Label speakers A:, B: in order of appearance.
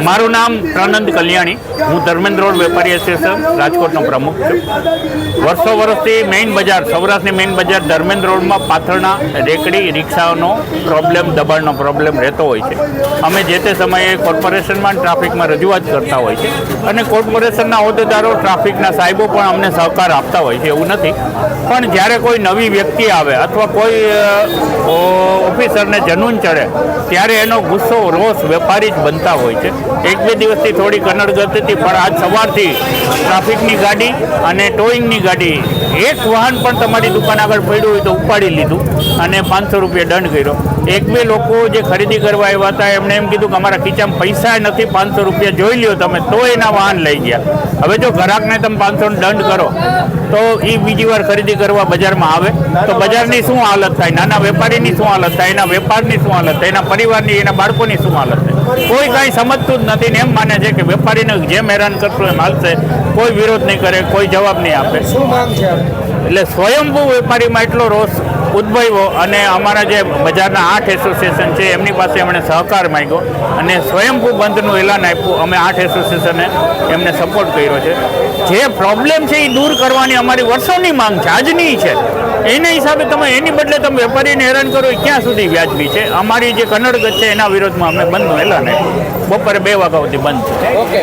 A: મારું નામ પ્રાનંદ કલ્યાણી, હું ધર્મેન્દ્ર રોડ વેપારી એસોસિએશન રાજકોટનો પ્રમુખ છું. વર્ષોથી મેઇન બજાર, સૌરાષ્ટ્રની મેઇન બજાર ધર્મેન્દ્ર રોડમાં પાથરણા, રેકડી, રિક્ષાઓનો પ્રોબ્લેમ, દબાણનો પ્રોબ્લેમ રહેતો હોય છે. અમે જે તે સમયે કોર્પોરેશનમાં ટ્રાફિકમાં રજૂઆત કરતા હોય છે અને કોર્પોરેશનના હોદ્દેદારો, ટ્રાફિકના સાહેબો પણ અમને સહકાર આપતા હોય છે, એવું નથી. પણ જ્યારે કોઈ નવી વ્યક્તિ આવે અથવા કોઈ ઓફિસરને જનૂન ચડે ત્યારે એનો ગુસ્સો, રોષ વેપારી જ બનતા હોય છે. એક બે દિવસથી થોડી કનડગત હતી, પણ આજ સવારથી ટ્રાફિકની ગાડી અને ટોઈંગની ગાડી, એક વાહન પણ તમારી દુકાન આગળ પડ્યું હોય તો ઉપાડી લીધું અને 500 રૂપિયા દંડ કર્યો. એક બે લોકો જે ખરીદી કરવા આવ્યા હતા એમણે એમ કીધું કે અમારા ખીચામાં પૈસા નથી, 500 રૂપિયા જોઈ લ્યો તમે, તો એના વાહન લઈ ગયા. હવે જો ગ્રાહકને તમે 500 દંડ કરો તો એ બીજી વાર ખરીદી કરવા બજારમાં આવે તો બજારની શું હાલત થાય, નાના વેપારીની શું હાલત થાય, એના વેપારની શું હાલત થાય, એના પરિવારની, એના બાળકોની શું હાલત થાય. કોઈ કાંઈ સમજતું જ નથી ને એમ માને છે કે વેપારીને જેમ હેરાન કરશું એમ હાલશે, કોઈ વિરોધ નહીં કરે, કોઈ જવાબ નહીં આપે.
B: શું માંગ છે?
A: એટલે સ્વયંભૂ વેપારીમાં એટલો રોષ ઉદ્ભવ્યો અને અમારા જે બજારના 8 એસોસિએશન છે એમની પાસે એમણે સહકાર માંગ્યો અને સ્વયંભૂ બંધનું એલાન આપ્યું. અમે 8 એસોસિએશને એમને સપોર્ટ કર્યો છે. જે પ્રોબ્લેમ છે એ દૂર કરવાની અમારી વર્ષોની માંગ છે, આજની છે. એના હિસાબે તમે એની બદલે તમે વેપારીને હેરાન કરો એ ક્યાં સુધી વ્યાજબી છે? અમારી જે કનડગત છે એના વિરોધમાં અમે બંધનું એલાન આપ્યું. બપોરે 2 વાગ્યા સુધી બંધ છે.
B: ઓકે.